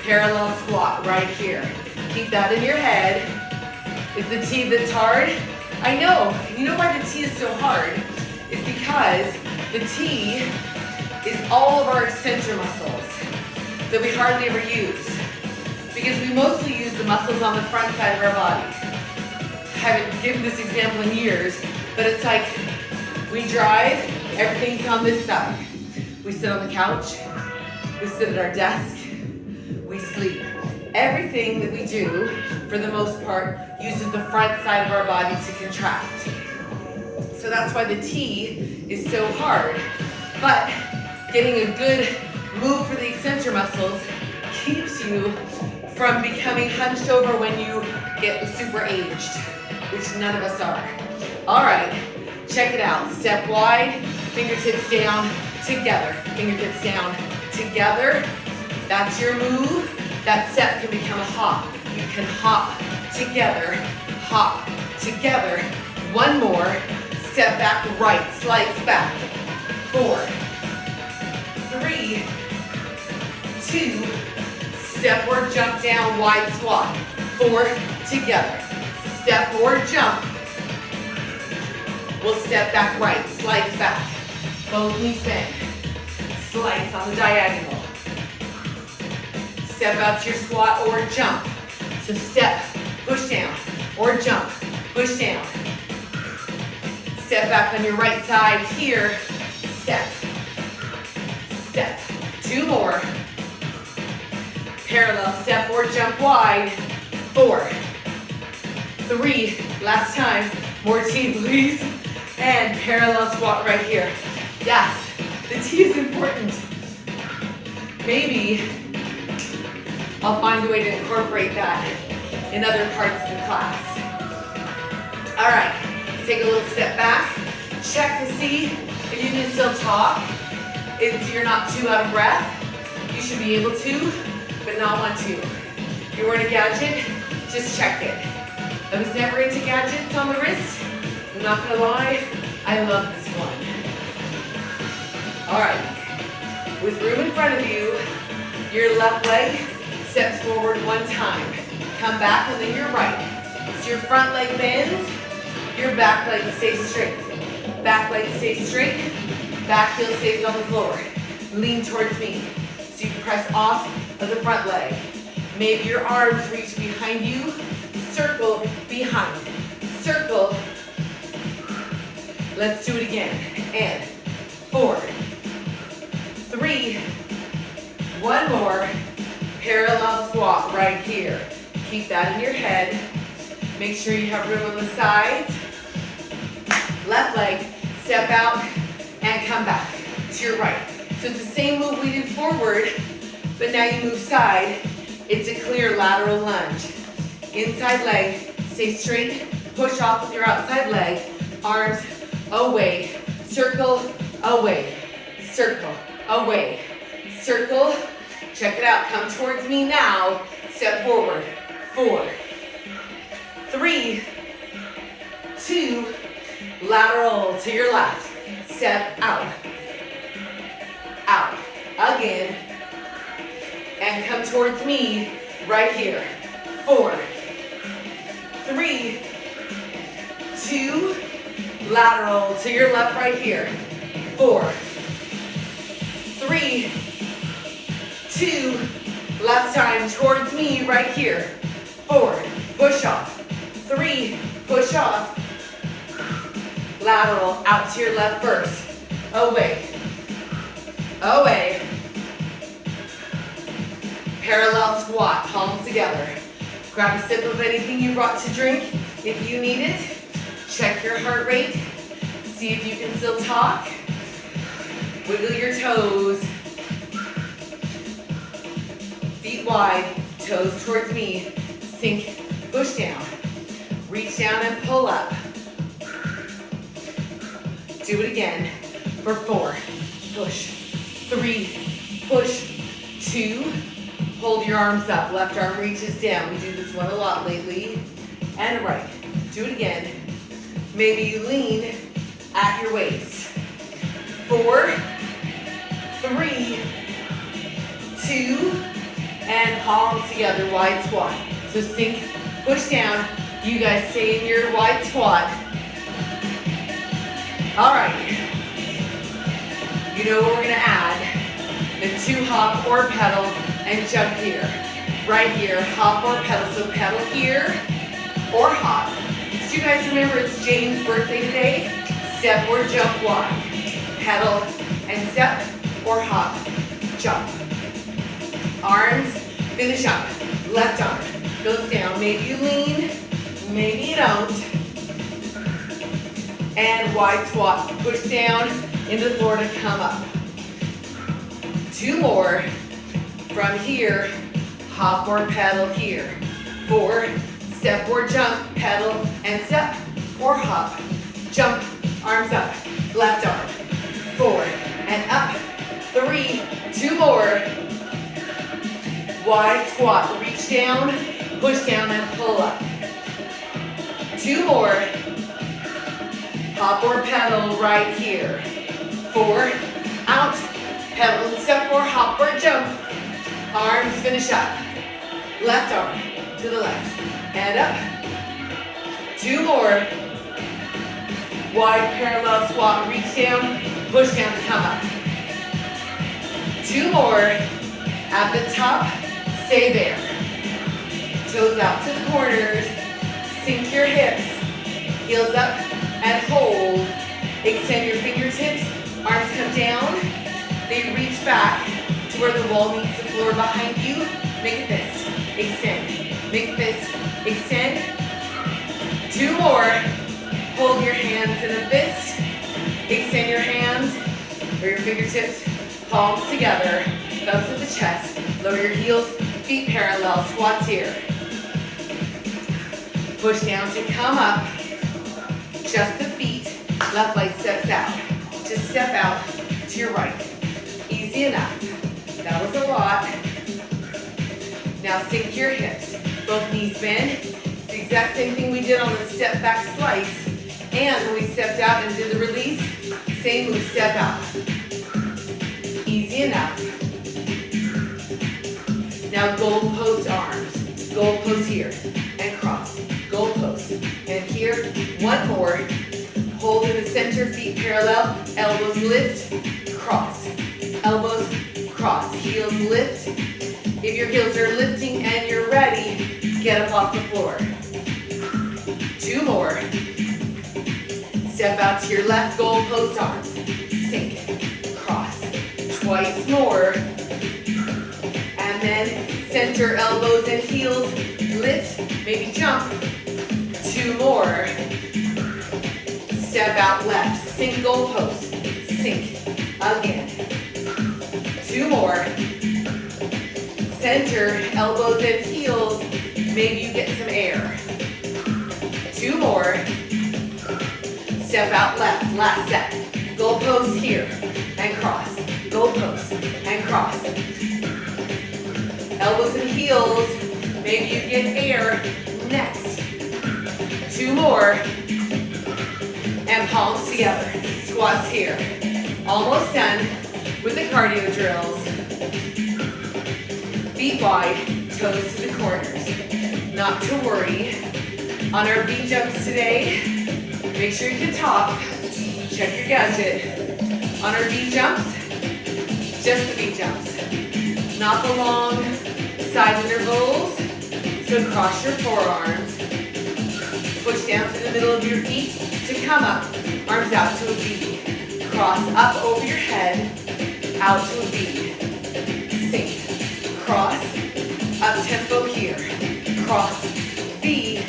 Parallel squat right here. Keep that in your head. Is the T that's hard? I know. You know why the T is so hard? It's because the T is all of our extensor muscles that we hardly ever use. Because we mostly use the muscles on the front side of our body. I haven't given this example in years, but it's like we drive, everything's on this side. We sit on the couch, we sit at our desk, we sleep. Everything that we do, for the most part, uses the front side of our body to contract. So that's why the T is so hard. But getting a good move for the extensor muscles keeps you from becoming hunched over when you get super aged, which none of us are. All right, check it out. Step wide, fingertips down, together. Fingertips down, together. That's your move. That step can become a hop. You can hop together, hop together. One more. Step back right, slice back. 4, 3, 2, step or jump down, wide squat. 4, together. Step or jump. We'll step back right, slice back. Both knees bend. Slice on the diagonal. Step out to your squat or jump. So step, push down, or jump, push down. Step back on your right side here. Step, step. 2 more. Parallel step or jump wide. 4, 3, last time. More T, please. And parallel squat right here. Yes, the T is important. Maybe I'll find a way to incorporate that in other parts of the class. All right, take a little step back. Check to see if you can still talk. If you're not too out of breath, you should be able to, but not want to. If you're wearing a gadget, just check it. I was never into gadgets on the wrist. I'm not gonna lie, I love this one. All right, with room in front of you, your left leg steps forward 1 time. Come back and then your right. So your front leg bends, your back leg stays straight. Back leg stays straight, back heel stays on the floor. Lean towards me. So you press off of the front leg. Maybe your arms reach behind you. Circle behind. Circle. Let's do it again. And 4, 3, 1 more. Parallel squat right here. Keep that in your head. Make sure you have room on the sides. Left leg, step out and come back to your right. So it's the same move we did forward, but now you move side. It's a clear lateral lunge. Inside leg, stay straight, push off with your outside leg. Arms away, circle, away, circle, away, circle. Check it out, come towards me now. Step forward, 4, 3, 2, lateral to your left. Step out, out, again. And come towards me right here. 4, 3, 2, Lateral to your left right here. 4, 3, 2, last time towards me right here. 4, push off. 3, push off. Lateral out to your left first. Away. Away. Parallel squat, palms together. Grab a sip of anything you brought to drink if you need it. Check your heart rate. See if you can still talk. Wiggle your toes. Feet wide, toes towards me. Sink, push down. Reach down and pull up. Do it again for 4. Push. 3, push. 2, hold your arms up. Left arm reaches down. We do this one a lot lately. And right. Do it again. Maybe you lean at your waist. 4, 3, 2, and palms together, wide squat. So sink, push down. You guys stay in your wide squat. All right. You know what we're gonna add? The 2 hop or pedal and jump here. Right here, hop or pedal. So pedal here or hop. So you guys remember it's Jane's birthday today? Step or jump wide. Pedal and step or hop, jump. Arms, finish up. Left arm goes down. Maybe you lean, maybe you don't. And wide squat. Push down into the floor to come up. 2 more. From here, hop or pedal here. 4, step or jump, pedal and step or hop. Jump, arms up, left arm. 4, and up. 3, 2 more. Wide squat, reach down, push down and pull up. 2 more. Hop or pedal right here. 4, out, pedal and step or hop or jump. Arms finish up. Left arm to the left and up. 2 more. Wide parallel squat, reach down, push down to come up. 2 more. At the top, stay there. Toes out to the corners. Sink your hips. Heels up and hold. Extend your fingertips. Arms come down. They reach back to where the wall meets the floor behind you. Make a fist. Extend. Make a fist. Extend. 2 more. Hold your hands in a fist. Extend your hands or your fingertips. Palms together. Thumbs at the chest. Lower your heels. Feet parallel. Squats here. Push down to come up. Just the feet. Left leg steps out. Just step out to your right. Easy enough. That was a lot. Now sink your hips. Both knees bend. It's the exact same thing we did on the step back slice. And when we stepped out and did the release, same move, step out. Easy enough. Now goal post arms. Goal post here and cross. Goal post. And here, 1 more. Hold in the center, feet parallel. Elbows lift, cross. Elbows cross. Heels lift. If your heels are lifting and you're ready, get up off the floor. 2 more. Step out to your left, goal post arms. Sink, cross. Twice more. And then center, elbows and heels. Lift, maybe jump. 2 more. Step out left, sink goal post. Sink, again. 2 more. Center, elbows and heels. Maybe you get some air. 2 more. Step out left, last set. Goal post here and cross. Goal post and cross. Elbows and heels. Maybe you get air. Next. 2 more. And palms together. Squats here. Almost done with the cardio drills. Feet wide, toes to the corners. Not to worry. On our V jumps today, Make sure you can talk. Check your gadget. On our V jumps, just the V jumps. Not the long side intervals. So cross your forearms. Push down through the middle of your feet to come up. Arms out to a V. Cross up over your head, out to a V. Sink. Cross. Up tempo here. Cross. V.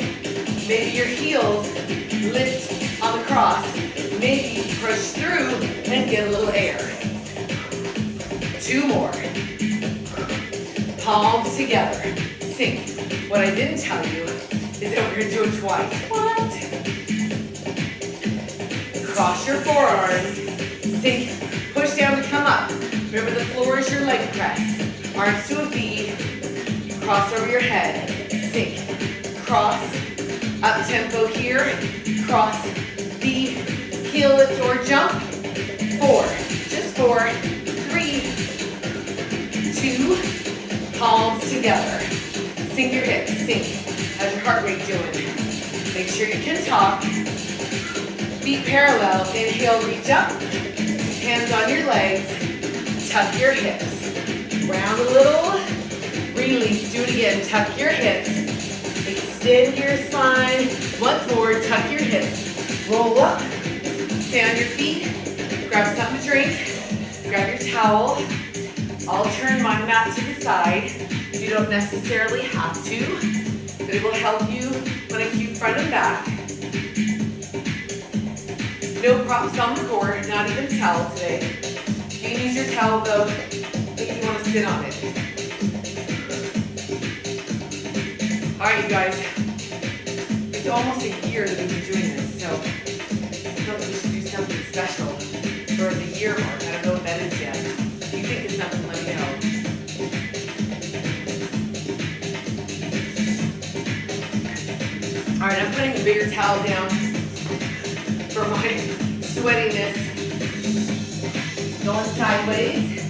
Maybe your heels lift on the cross. Maybe you push through and get a little air. 2 more. Palms together. Sink. What I didn't tell you is that we're going to do it twice. What? Cross your forearms. Sink. Push down to come up. Remember the floor is your leg press. Arms to a V. Cross over your head. Sink. Cross. Up tempo here. Cross. V. Heel lift or jump. 4. Just 4. 3. 2. Palms together. Sink your hips. Sink. How's your heart rate doing? Make sure you can talk. Feet parallel. Inhale, reach up. Hands on your legs. Tuck your hips. Round a little. Release. Do it again. Tuck your hips. Extend your spine. Once more. Tuck your hips. Roll up. Stay on your feet. Grab something to drink. Grab your towel. I'll turn my mat to the side. You don't necessarily have to, but it will help you when I keep front and back. No props on the board, not even towel today. You can use your towel though if you want to sit on it. Alright you guys, it's almost a year that we've been doing this, so I feel like we should do something special for the year mark. I don't know what that is yet. If you think it's something, let me know. Alright, I'm putting a bigger towel down for my sweatiness. Going sideways.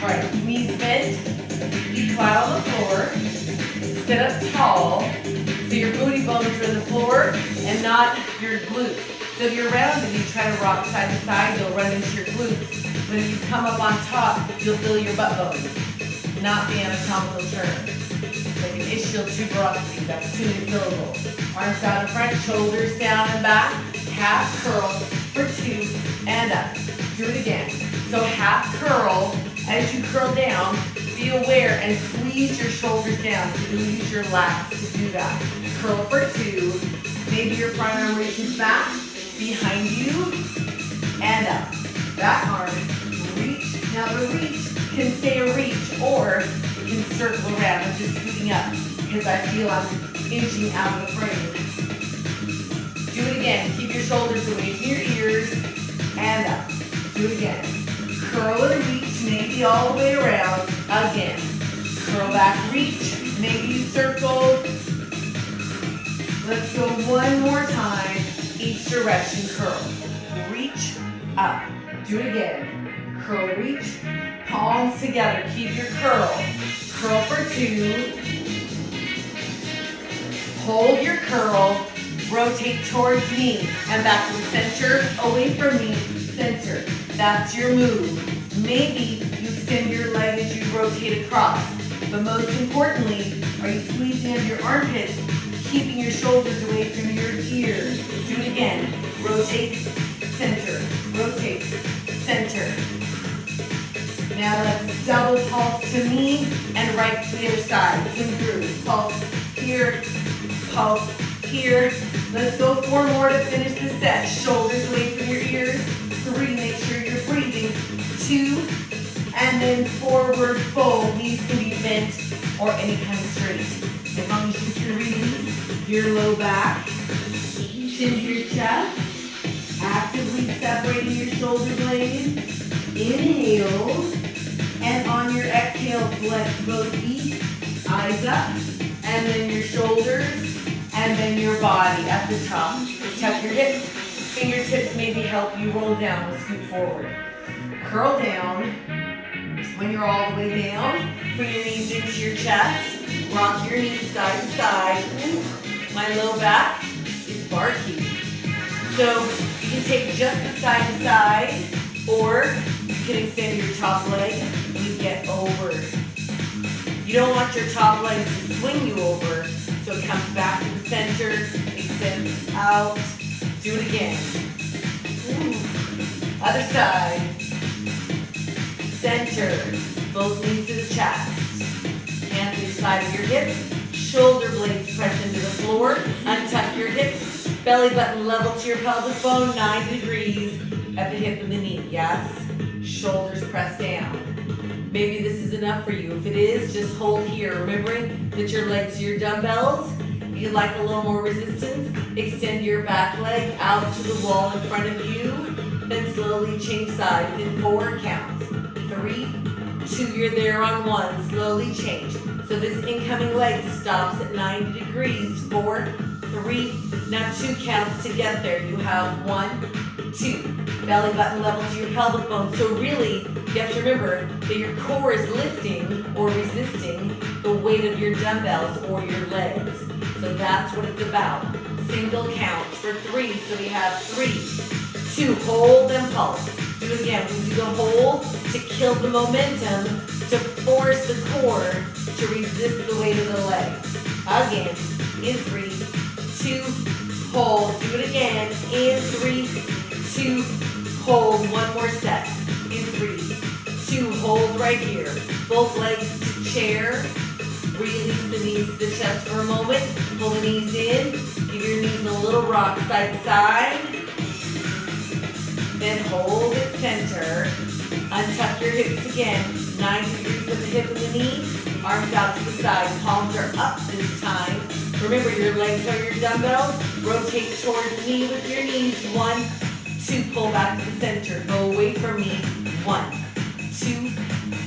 Alright, knees bent, feet flat on the floor. Sit up tall, so your booty bones are on the floor and not your glutes. So if you're round and you try to rock side to side, you'll run into your glutes. But if you come up on top, you'll feel your butt bones, not the anatomical term. Like an ischial tuberosity, that's 2 syllables. Arms out in front, shoulders down and back, half curl for 2 and up. Do it again. So half curl, as you curl down, be aware and squeeze your shoulders down. So you use your lats to do that. Curl for 2, maybe your front arm reaches back, behind you, and up. Back arm, reach. Now the reach can stay a reach or it can circle around. I'm just scooting up because I feel I'm inching out of the frame. Do it again. Keep your shoulders away from your ears and up. Do it again. Curl and reach, maybe all the way around. Again. Curl back, reach, maybe you circle. Let's go one more time. Each direction, curl. Reach, up. Do it again. Curl, reach, palms together. Keep your curl. Curl for 2. Hold your curl. Rotate towards me and back to the center, away from me, center. That's your move. Maybe you extend your leg as you rotate across. But most importantly, are you squeezing under your armpits, keeping your shoulders away from your ears? Do it again. Rotate, center. Rotate, center. Now let's double pulse to me and right to the other side. In through. Pulse here, pulse here. Let's go 4 more to finish the set. Shoulders away from your ears. 3, make sure you're breathing. 2, and then forward fold. Knees can be bent or any kind of straight. As long as you can release your low back. Chin to your chest. Actively separating your shoulder blades. Inhale. And on your exhale, flex both feet. Eyes up. And then your shoulders. And then your body at the top. Tuck your hips. Fingertips maybe help you roll down. We'll scoot forward. Curl down. When you're all the way down, bring your knees into your chest. Rock your knees side to side. My low back is barre-ish. So you can take just the side to side, or you can extend your top leg and get over. You don't want your top leg to swing you over, so it comes back to the center, extends out. Do it again. Ooh. Other side. Center. Both knees to the chest. Hands to the side of your hips. Shoulder blades press into the floor. Untuck your hips. Belly button level to your pelvic bone. 90 degrees at the hip and the knee. Yes? Shoulders press down. Maybe this is enough for you. If it is, just hold here. Remembering that your legs are your dumbbells. If you'd like a little more resistance, extend your back leg out to the wall in front of you. Then slowly change sides in 4 counts. 3, 2, you're there on 1. Slowly change. So this incoming leg stops at 90 degrees. 4, 3, now 2 counts to get there. You have 1, 2. Belly button level to your pelvic bone. So really, you have to remember that your core is lifting or resisting the weight of your dumbbells or your legs. So that's what it's about. Single counts for 3. So we have 3, 2, hold and pulse. Do it again. We do the hold to kill the momentum, to force the core to resist the weight of the legs. Again, in 3, 2, hold. Do it again. In 3, 2, hold. One more set. In 3, 2, hold right here. Both legs to chair. Release the knees to the chest for a moment. Pull the knees in. Give your knees a little rock side to side. Then hold it center. Untuck your hips again. 90 degrees at the hip and the knee. Arms out to the side. Palms are up this time. Remember, your legs are your dumbbells. Rotate towards me with your knees. 1, 2, pull back to the center. Go away from me. 1, 2,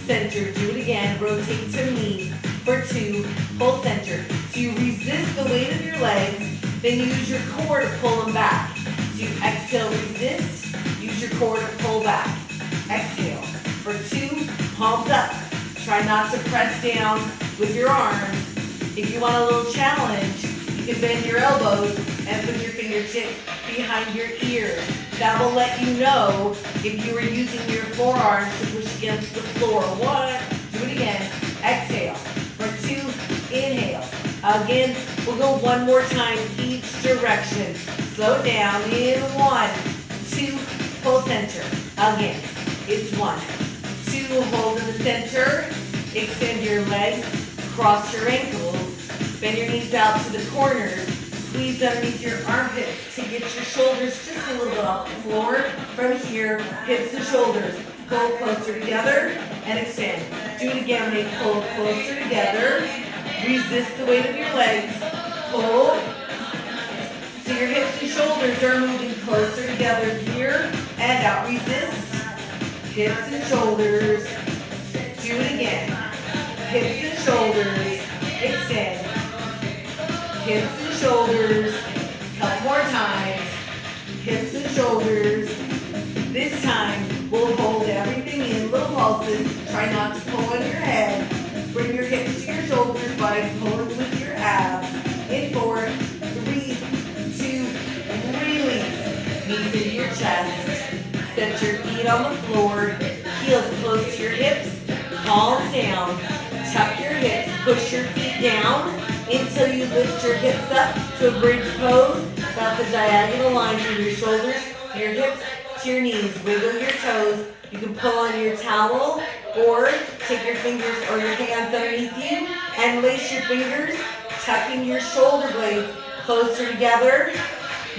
center. Do it again. Rotate to me. For 2, pull center. So you resist the weight of your legs, then use your core to pull them back. So you exhale, resist, use your core to pull back. Exhale. For 2, palms up. Try not to press down with your arms. If you want a little challenge, you can bend your elbows and put your fingertips behind your ears. That will let you know if you are using your forearms to push against the floor. 1, do it again. Exhale. For 2, inhale. Again, we'll go one more time each direction. Slow down in 1, 2, pull center. Again, it's 1, 2, hold in the center. Extend your legs, cross your ankles, bend your knees out to the corners. Squeeze underneath your armpits to get your shoulders just a little bit off the floor. From here, hips and shoulders. Pull closer together and extend. Do it again. They pull closer together. Resist the weight of your legs. Pull. So your hips and shoulders are moving closer together here and out. Resist. Hips and shoulders. Do it again. Hips and shoulders. Extend. Hips and shoulders. Couple more times. Hips and shoulders. This time, we'll hold everything in little pulses. Try not to pull on your head. Bring your hips to your shoulders by pulling with your abs. In 4, 3, 2, release. Knees into your chest. Set your feet on the floor. Heels close to your hips. Palms down. Tuck your hips. Push your feet down until you lift your hips up to a bridge pose. About the diagonal line from your shoulders to your hips to your knees. Wiggle your toes. You can pull on your towel or take your fingers or your hands underneath you and lace your fingers, tucking your shoulder blades closer together.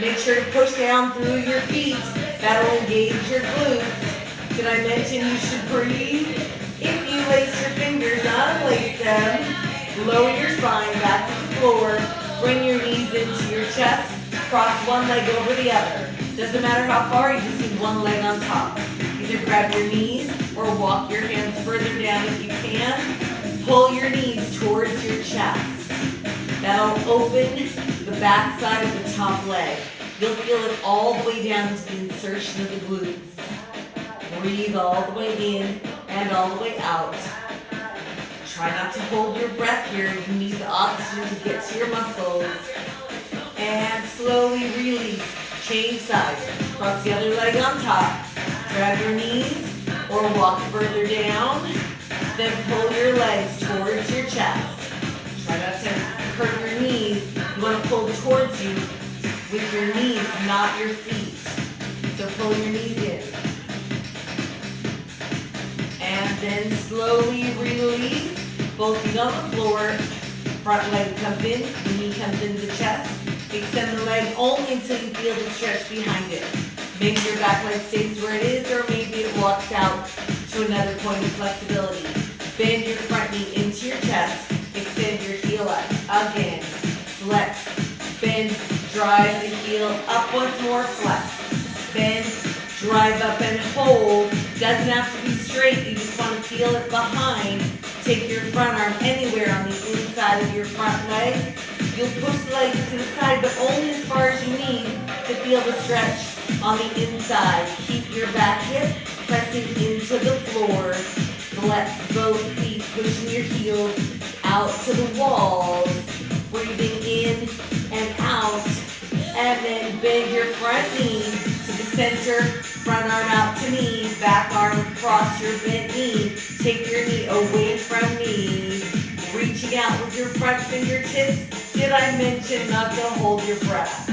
Make sure to push down through your feet. That'll engage your glutes. Did I mention you should breathe? If you lace your fingers, unlace them. Lower your spine back to the floor. Bring your knees into your chest. Cross one leg over the other. Doesn't matter how far, you just need one leg on top. Either grab your knees or walk your hands further down if you can. Pull your knees towards your chest. That'll open the back side of the top leg. You'll feel it all the way down to the insertion of the glutes. Breathe all the way in and all the way out. Try not to hold your breath here. You need the oxygen to get to your muscles. And slowly release. Change sides. Cross the other leg on top. Grab your knees or walk further down. Then pull your legs towards your chest. Try not to hurt your knees. You want to pull towards you with your knees, not your feet. So pull your knees in. And then slowly release. Both feet on the floor. Front leg comes in, the knee comes into the chest. Extend the leg only until you feel the stretch behind it. Maybe your back leg stays where it is, or maybe it walks out to another point of flexibility. Bend your front knee into your chest. Extend your heel up. Again. Flex. Bend. Drive the heel up once more. Flex. Bend. Drive up and hold. Doesn't have to be straight. You just want to feel it behind. Take your front arm anywhere on the inside of your front leg. You'll push the leg to the side, but only as far as you need to feel the stretch on the inside. Keep your back hip pressing into the floor. Flex both feet, pushing your heels out to the walls. Breathing in and out. And then bend your front knee to the center. Front arm out to knee. Back arm across your bent knee. Take your knee away from me. Reaching out with your front fingertips. Did I mention not to hold your breath?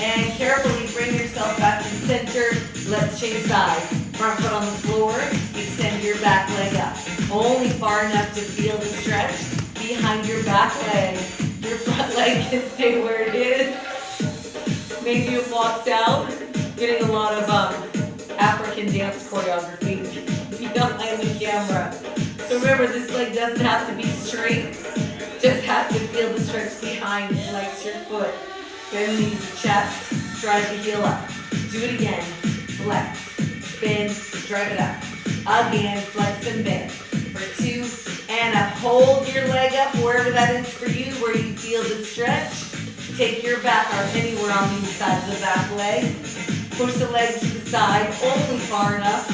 And carefully bring yourself back to the center. Let's change sides. Front foot on the floor. Extend your back leg up. Only far enough to feel the stretch behind your back leg. Your front leg can stay where it is. Maybe it walks out. Getting a lot of African dance choreography behind the camera. So remember, this leg doesn't have to be straight. Just have to feel the stretch behind, flex your foot. Bend the knees to chest, drive the heel up. Do it again. Flex, bend, drive it up. Again, flex and bend. For 2 and up. Hold your leg up wherever that is for you, where you feel the stretch. Take your back arm anywhere on the inside of the back leg. Push the leg to the side, only far enough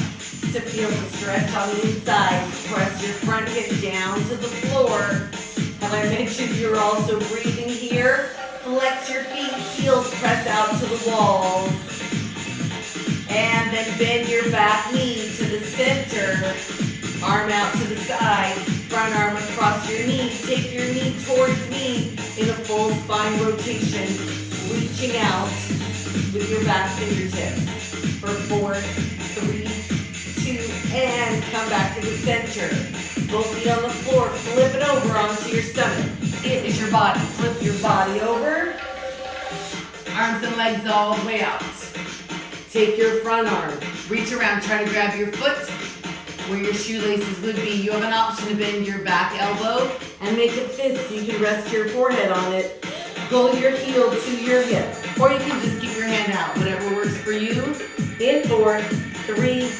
to feel the stretch on the inside. Press your front hip down to the floor. Have I mentioned you're also breathing here? Flex your feet, heels press out to the wall. And then bend your back knee to the center. Arm out to the side. Front arm across your knee. Take your knee towards me in a full spine rotation. Reaching out with your back fingertips. For 4, 3, 2, and come back to the center. Both feet on the floor. Flip it over onto your stomach. It is your body. Flip your body over. Arms and legs all the way out. Take your front arm. Reach around. Try to grab your foot where your shoelaces would be. You have an option to bend your back elbow and make a fist so you can rest your forehead on it. Pull your heel to your hip. Or you can just keep your hand out, whatever works for you. In 4, 3,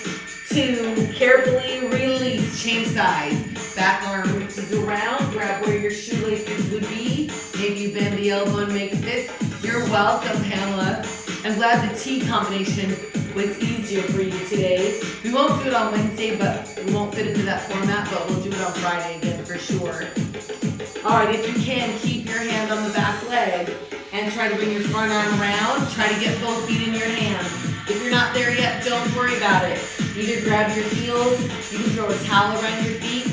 2, carefully release, change sides. Back arm reaches around, grab where your shoelaces would be. Maybe you bend the elbow and make a fist. You're welcome, Pamela. I'm glad the T combination was easier for you today. We won't do it on Wednesday, but we won't fit into that format, but we'll do it on Friday again for sure. All right, if you can, keep your hand on the back leg and try to bring your front arm around. Try to get both feet in your hand. If you're not there yet, don't worry about it. Either grab your heels, you can throw a towel around your feet,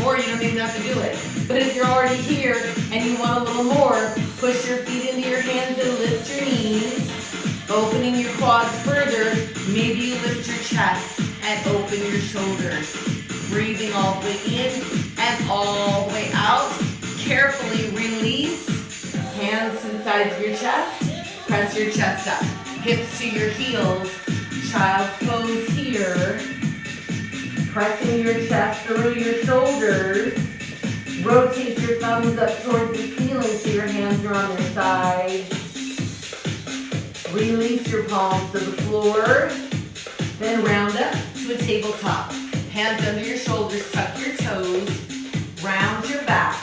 or you don't even have to do it. But if you're already here and you want a little more, push your feet into your hands and lift your knees. Opening your quads further, maybe you lift your chest and open your shoulders. Breathing all the way in and all the way out. Carefully release. Hands to the sides of your chest. Press your chest up. Hips to your heels. Child's pose here. Pressing your chest through your shoulders. Rotate your thumbs up towards the ceiling so your hands are on their sides. Release your palms to the floor. Then round up to a tabletop. Hands under your shoulders, tuck your toes. Round your back.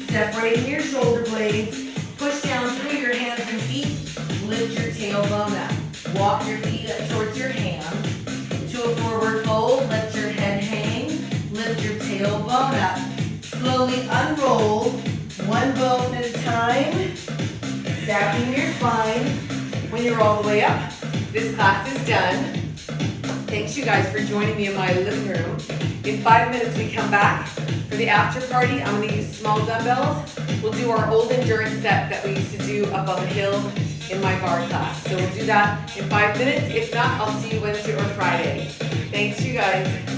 Separating your shoulder blades. Push down through your hands and feet. Lift your tailbone up. Walk your feet up towards your hands. To a forward fold, let your head hang. Lift your tailbone up. Slowly unroll, one bone at a time, stacking your spine. When you're all the way up, this class is done. Thanks you guys for joining me in my living room. In 5 minutes we come back for the after party. I'm gonna use small dumbbells. We'll do our old endurance set that we used to do up on the hill in my bar class. So we'll do that in 5 minutes. If not, I'll see you Wednesday or Friday. Thanks you guys.